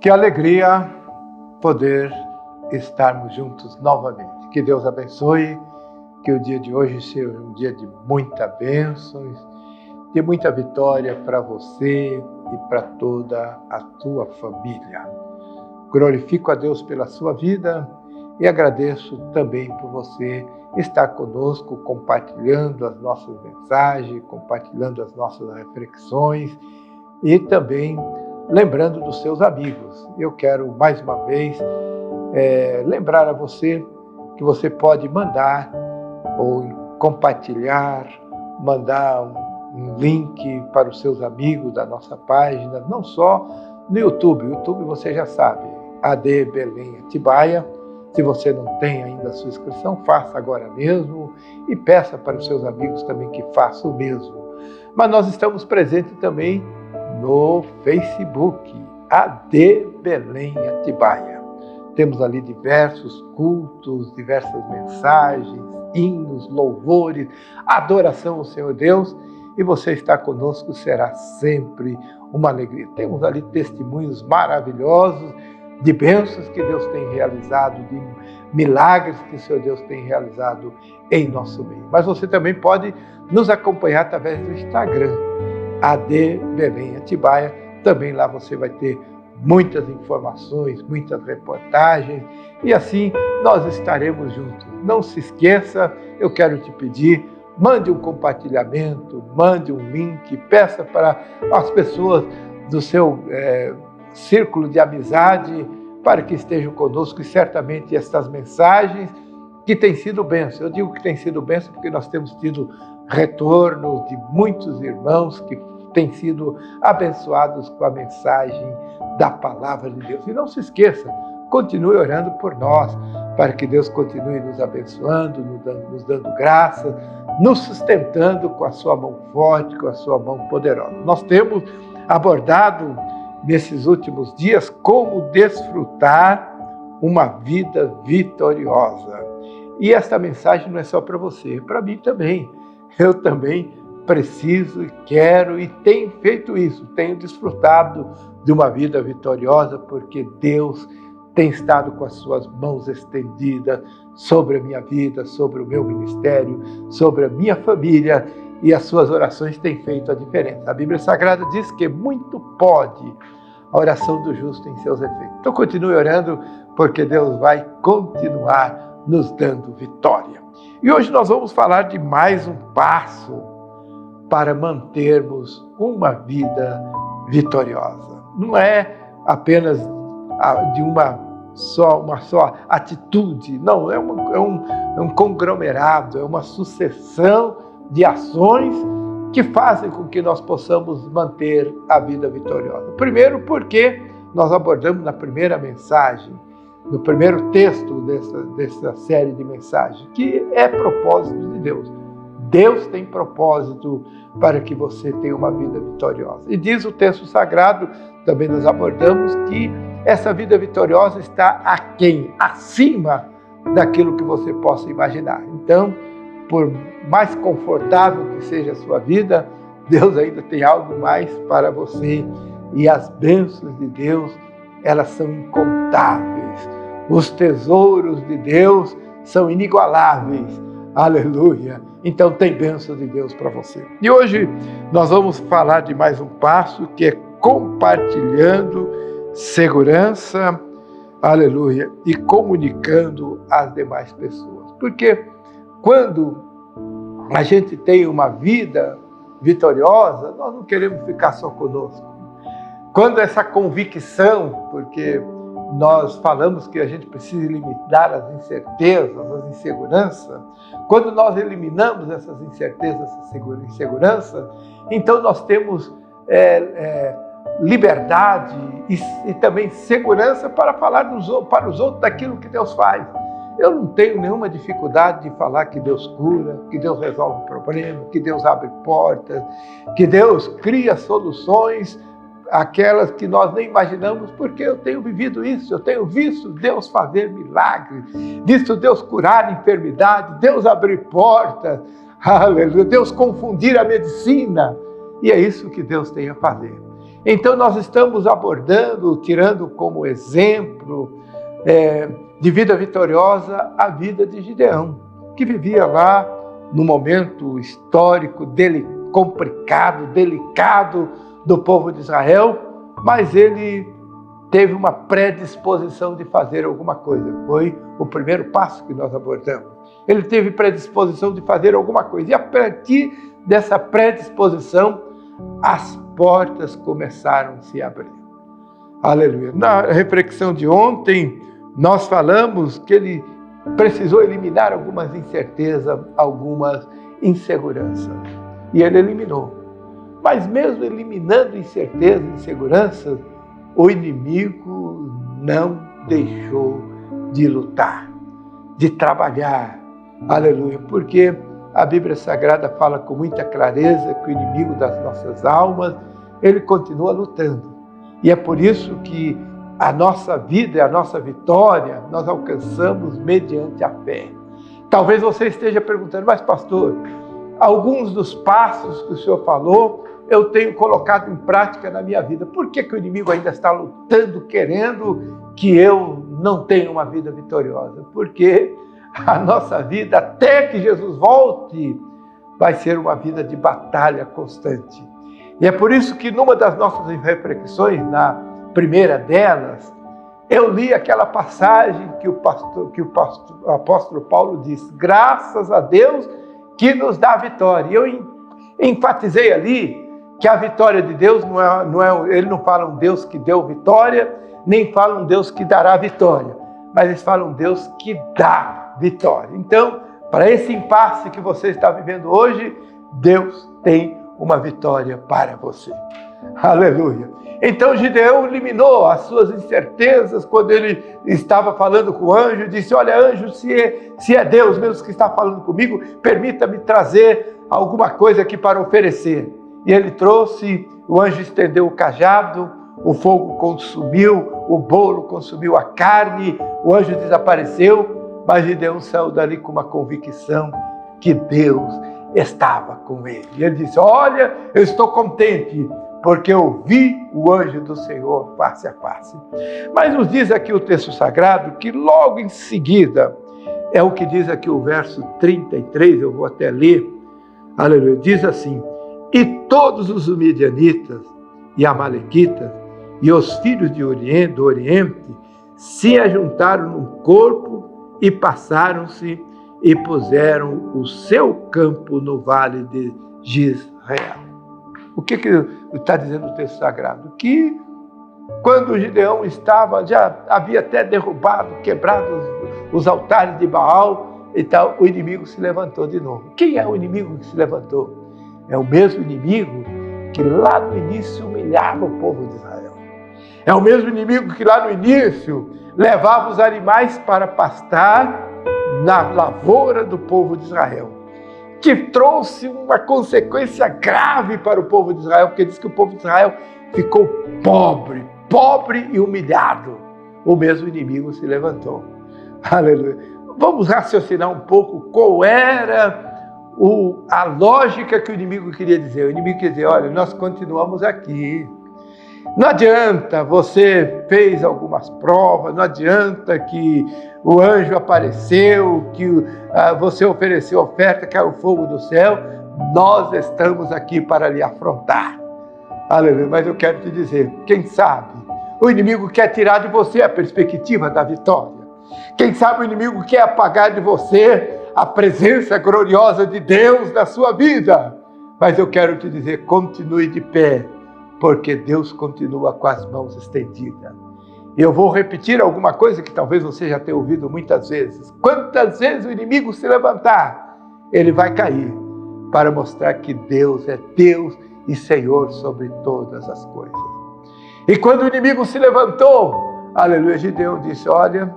Que alegria poder estarmos juntos novamente. Que Deus abençoe, que o dia de hoje seja um dia de muitas bênçãos, de muita vitória para você e para toda a tua família. Glorifico a Deus pela sua vida e agradeço também por você estar conosco, compartilhando as nossas mensagens, compartilhando as nossas reflexões e também lembrando dos seus amigos. Eu quero mais uma vez lembrar a você que você pode mandar ou compartilhar, mandar um link para os seus amigos da nossa página, não só no YouTube. O YouTube você já sabe, AD Belém Atibaia. Se você não tem ainda a sua inscrição, faça agora mesmo e peça para os seus amigos também que façam o mesmo. Mas nós estamos presentes também no Facebook, AD Belém Atibaia. Temos ali diversos cultos, diversas mensagens, hinos, louvores, adoração ao Senhor Deus, e você estar conosco será sempre uma alegria. Temos ali testemunhos maravilhosos de bênçãos que Deus tem realizado, de milagres que o Senhor Deus tem realizado em nosso meio. Mas você também pode nos acompanhar através do Instagram, AD Belém Atibaia. Também lá você vai ter muitas informações, muitas reportagens, e assim nós estaremos juntos. Não se esqueça, eu quero te pedir, mande um compartilhamento, mande um link, peça para as pessoas do seu círculo de amizade para que estejam conosco, e certamente estas mensagens que têm sido bênção. Eu digo que tem sido bênção porque nós temos tido retorno de muitos irmãos que têm sido abençoados com a mensagem da palavra de Deus. E não se esqueça, continue orando por nós, para que Deus continue nos abençoando, nos dando graça, nos sustentando com a sua mão forte, com a sua mão poderosa. Nós temos abordado nesses últimos dias como desfrutar uma vida vitoriosa. E esta mensagem não é só para você, é para mim também. Eu também preciso e quero e tenho feito isso, tenho desfrutado de uma vida vitoriosa, porque Deus tem estado com as suas mãos estendidas sobre a minha vida, sobre o meu ministério, sobre a minha família, e as suas orações têm feito a diferença. A Bíblia Sagrada diz que muito pode a oração do justo em seus efeitos. Então continue orando, porque Deus vai continuar nos dando vitória. E hoje nós vamos falar de mais um passo para mantermos uma vida vitoriosa. Não é apenas de uma só atitude, não, é um conglomerado, é uma sucessão de ações que fazem com que nós possamos manter a vida vitoriosa. Primeiro, porque nós abordamos na primeira mensagem, no primeiro texto dessa série de mensagens, que é propósito de Deus. Deus tem propósito para que você tenha uma vida vitoriosa. E diz o texto sagrado, também nós abordamos, que essa vida vitoriosa está aquém, acima daquilo que você possa imaginar. Então, por mais confortável que seja a sua vida, Deus ainda tem algo mais para você. E as bênçãos de Deus, elas são incontáveis. Os tesouros de Deus são inigualáveis. Aleluia! Então tem bênçãos de Deus para você. E hoje nós vamos falar de mais um passo, que é compartilhando segurança, aleluia, e comunicando às demais pessoas. Porque quando a gente tem uma vida vitoriosa, nós não queremos ficar só conosco. Quando essa convicção, porque nós falamos que a gente precisa eliminar as incertezas, as inseguranças, quando nós eliminamos essas incertezas, essa insegurança, então nós temos liberdade e também segurança para falar para os outros daquilo que Deus faz. Eu não tenho nenhuma dificuldade de falar que Deus cura, que Deus resolve o problema, que Deus abre portas, que Deus cria soluções, aquelas que nós nem imaginamos, porque eu tenho vivido isso, eu tenho visto Deus fazer milagres, visto Deus curar enfermidade, Deus abrir portas, aleluia, Deus confundir a medicina, e é isso que Deus tem a fazer. Então nós estamos abordando, tirando como exemplo de vida vitoriosa a vida de Gideão, que vivia lá num momento histórico complicado, delicado do povo de Israel, mas ele teve uma predisposição de fazer alguma coisa. Foi o primeiro passo que nós abordamos. Ele teve predisposição de fazer alguma coisa. E a partir dessa predisposição, as portas começaram a se abrir. Aleluia. Na reflexão de ontem, nós falamos que ele precisou eliminar algumas incertezas, algumas inseguranças. E ele eliminou. Mas mesmo eliminando incertezas e inseguranças, o inimigo não deixou de lutar, de trabalhar. Aleluia. Porque a Bíblia Sagrada fala com muita clareza que o inimigo das nossas almas, ele continua lutando. E é por isso que a nossa vida e a nossa vitória nós alcançamos mediante a fé. Talvez você esteja perguntando, mas pastor, alguns dos passos que o senhor falou, eu tenho colocado em prática na minha vida. Por que o inimigo ainda está lutando, querendo que eu não tenha uma vida vitoriosa? Porque a nossa vida, até que Jesus volte, vai ser uma vida de batalha constante. E é por isso que numa das nossas reflexões, na primeira delas, eu li aquela passagem que o apóstolo Paulo diz, graças a Deus que nos dá a vitória. E eu enfatizei ali que a vitória de Deus ele não fala um Deus que deu vitória, nem fala um Deus que dará vitória, mas eles falam um Deus que dá vitória. Então, para esse impasse que você está vivendo hoje, Deus tem uma vitória para você. Aleluia. Então Gideão eliminou as suas incertezas quando ele estava falando com o anjo, disse, olha anjo, se é Deus mesmo que está falando comigo, permita-me trazer alguma coisa aqui para oferecer. E ele trouxe, o anjo estendeu o cajado, o fogo consumiu, o bolo consumiu a carne, o anjo desapareceu, mas Gideão saiu dali com uma convicção que Deus estava com ele. E ele disse, olha, eu estou contente, porque eu vi o anjo do Senhor face a face. Mas nos diz aqui o texto sagrado que logo em seguida, é o que diz aqui o verso 33, eu vou até ler, aleluia, diz assim, e todos os midianitas e amalequitas e os filhos do Oriente se ajuntaram num corpo e passaram-se e puseram o seu campo no vale de Jezreel. O que está dizendo o texto sagrado? Que quando Gideão já havia até derrubado, quebrado os altares de Baal e tal, o inimigo se levantou de novo. Quem é o inimigo que se levantou? É o mesmo inimigo que lá no início humilhava o povo de Israel. É o mesmo inimigo que lá no início levava os animais para pastar na lavoura do povo de Israel. Que trouxe uma consequência grave para o povo de Israel, porque diz que o povo de Israel ficou pobre e humilhado. O mesmo inimigo se levantou. Aleluia. Vamos raciocinar um pouco qual era a lógica que o inimigo queria dizer. O inimigo queria dizer, olha, nós continuamos aqui. Não adianta, você fez algumas provas, não adianta que o anjo apareceu, que você ofereceu oferta, caiu fogo do céu, nós estamos aqui para lhe afrontar. Aleluia, mas eu quero te dizer, quem sabe, o inimigo quer tirar de você a perspectiva da vitória. Quem sabe o inimigo quer apagar de você a presença gloriosa de Deus na sua vida. Mas eu quero te dizer, continue de pé, porque Deus continua com as mãos estendidas. Eu vou repetir alguma coisa que talvez você já tenha ouvido muitas vezes. Quantas vezes o inimigo se levantar, ele vai cair, para mostrar que Deus é Deus e Senhor sobre todas as coisas. E quando o inimigo se levantou, aleluia, Gideão disse, olha,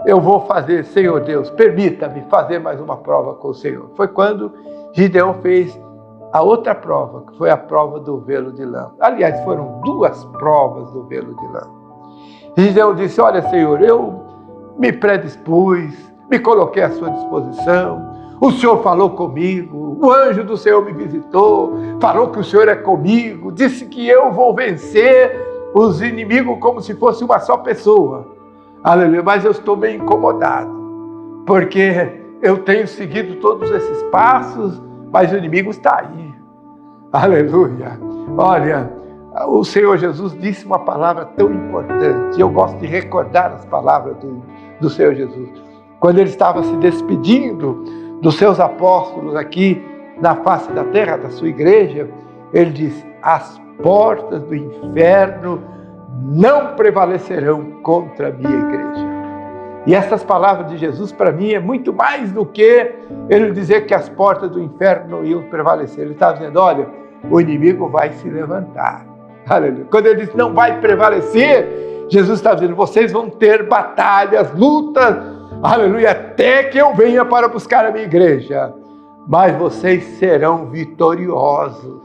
eu vou fazer, Senhor Deus, permita-me fazer mais uma prova com o Senhor. Foi quando Gideão fez a outra prova, que foi a prova do velo de lã. Aliás, foram duas provas do velo de lã. Gideão disse, olha Senhor, eu me predispus, me coloquei à sua disposição, O Senhor falou comigo, o anjo do Senhor me visitou, falou que o Senhor é comigo, disse que eu vou vencer os inimigos como se fosse uma só pessoa. Aleluia, mas eu estou meio incomodado, porque eu tenho seguido todos esses passos, mas o inimigo está aí. Aleluia. Olha, o Senhor Jesus disse uma palavra tão importante. Eu gosto de recordar as palavras do Senhor Jesus. Quando ele estava se despedindo dos seus apóstolos aqui na face da terra, da sua igreja, ele disse: as portas do inferno não prevalecerão contra a minha igreja. E essas palavras de Jesus, para mim, é muito mais do que ele dizer que as portas do inferno não iam prevalecer. Ele está dizendo: olha, o inimigo vai se levantar. Aleluia. Quando ele diz não vai prevalecer, Jesus está dizendo: vocês vão ter batalhas, lutas, aleluia, até que eu venha para buscar a minha igreja. Mas vocês serão vitoriosos,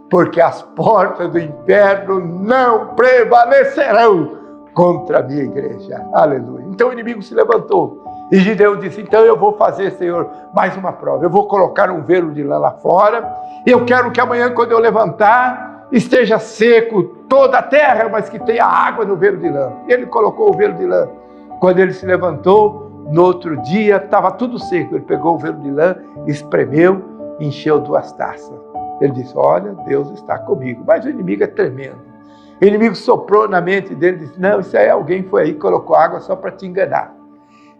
porque as portas do inferno não prevalecerão contra a minha igreja. Aleluia. Então o inimigo se levantou. E Gideão disse: então eu vou fazer, Senhor, mais uma prova. Eu vou colocar um velo de lã lá fora. E eu quero que amanhã, quando eu levantar, esteja seco toda a terra, mas que tenha água no velo de lã. Ele colocou o velo de lã. Quando ele se levantou, no outro dia, estava tudo seco. Ele pegou o velo de lã, espremeu, encheu 2 taças. Ele disse: olha, Deus está comigo. Mas o inimigo é tremendo. O inimigo soprou na mente dele e disse: não, isso aí alguém foi aí e colocou água só para te enganar.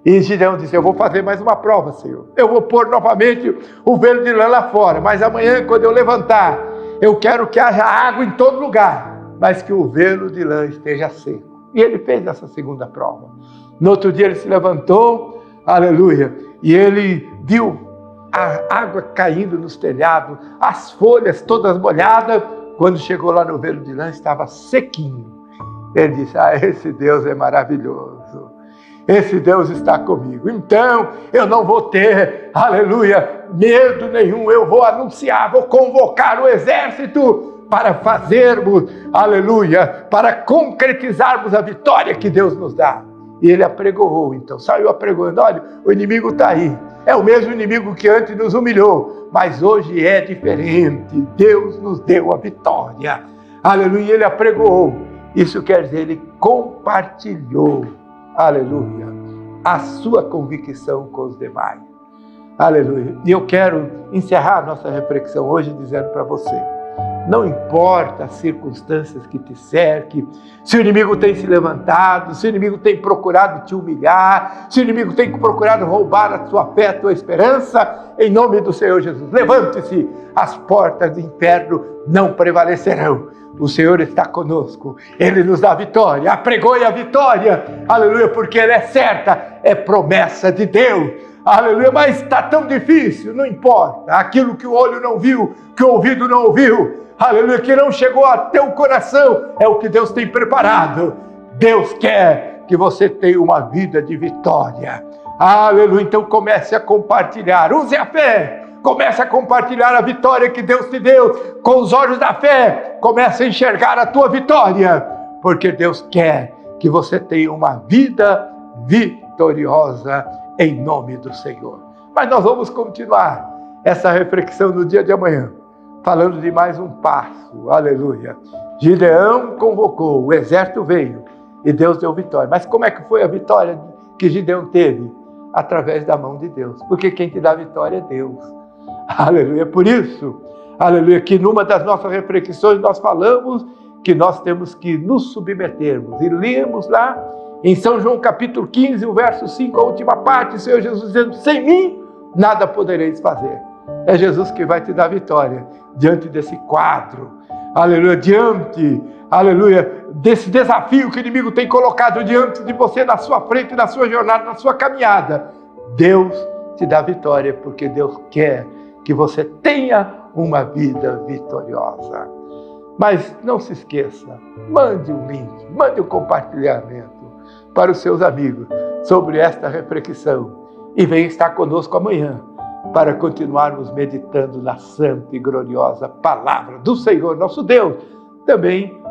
E Gideão disse: eu vou fazer mais uma prova, Senhor. Eu vou pôr novamente o velo de lã lá fora, mas amanhã, quando eu levantar, eu quero que haja água em todo lugar, mas que o velo de lã esteja seco. E ele fez essa segunda prova. No outro dia ele se levantou, aleluia, e ele viu a água caindo nos telhados, as folhas todas molhadas. Quando chegou lá no velo de lã, estava sequinho. Ele disse: ah, esse Deus é maravilhoso. Esse Deus está comigo. Então, eu não vou ter, aleluia, medo nenhum. Eu vou anunciar, vou convocar o exército para fazermos, aleluia, para concretizarmos a vitória que Deus nos dá. E ele apregoou, então, saiu apregoando: olha, o inimigo está aí. É o mesmo inimigo que antes nos humilhou, mas hoje é diferente. Deus nos deu a vitória. Aleluia, ele apregoou. Isso quer dizer, ele compartilhou, aleluia, a sua convicção com os demais. Aleluia. E eu quero encerrar a nossa reflexão hoje dizendo para você: não importa as circunstâncias que te cerquem, se o inimigo tem se levantado, se o inimigo tem procurado te humilhar, se o inimigo tem procurado roubar a sua fé, a tua esperança, em nome do Senhor Jesus, levante-se, as portas do inferno não prevalecerão. O Senhor está conosco, Ele nos dá vitória, apregoe a vitória, aleluia, porque ela é certa, é promessa de Deus, aleluia. Mas está tão difícil, não importa, aquilo que o olho não viu, que o ouvido não ouviu, aleluia, que não chegou até o coração, é o que Deus tem preparado. Deus quer que você tenha uma vida de vitória, aleluia. Então comece a compartilhar, use a fé. Comece a compartilhar a vitória que Deus te deu com os olhos da fé. Comece a enxergar a tua vitória, porque Deus quer que você tenha uma vida vitoriosa em nome do Senhor. Mas nós vamos continuar essa reflexão no dia de amanhã, falando de mais um passo, aleluia. Gideão convocou, o exército veio e Deus deu vitória. Mas como é que foi a vitória que Gideão teve? Através da mão de Deus, porque quem te dá vitória é Deus. Aleluia. Por isso, aleluia, que numa das nossas reflexões nós falamos que nós temos que nos submetermos. E lemos lá em São João capítulo 15, o verso 5, a última parte, o Senhor Jesus dizendo: sem mim nada podereis fazer. É Jesus que vai te dar vitória diante desse quadro, aleluia, diante, aleluia, desse desafio que o inimigo tem colocado diante de você, na sua frente, na sua jornada, na sua caminhada. Deus te dá vitória, porque Deus quer que você tenha uma vida vitoriosa. Mas não se esqueça, mande um link, mande um compartilhamento para os seus amigos sobre esta reflexão e venha estar conosco amanhã para continuarmos meditando na santa e gloriosa palavra do Senhor nosso Deus. Também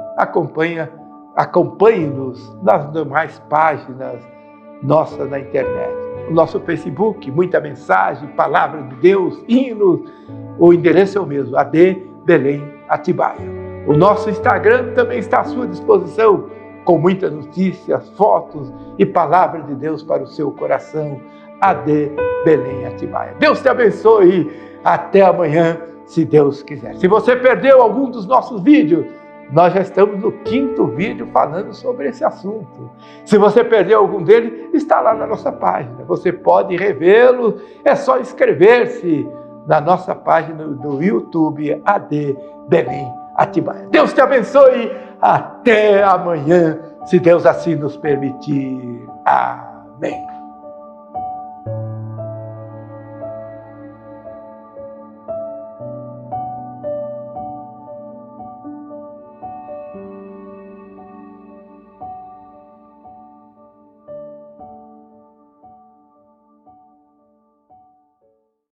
acompanhe-nos nas demais páginas nossas na internet. o nosso Facebook, muita mensagem, palavra de Deus, hinos. O endereço é o mesmo, AD Belém Atibaia. O nosso Instagram também está à sua disposição, com muitas notícias, fotos e palavra de Deus para o seu coração. AD Belém Atibaia. Deus te abençoe. Até amanhã, se Deus quiser. Se você perdeu algum dos nossos vídeos, nós já estamos no 5º vídeo falando sobre esse assunto. Se você perdeu algum deles, está lá na nossa página. Você pode revê-lo, é só inscrever-se na nossa página do YouTube AD Belém Atibaia. Deus te abençoe. Até amanhã, se Deus assim nos permitir. Amém.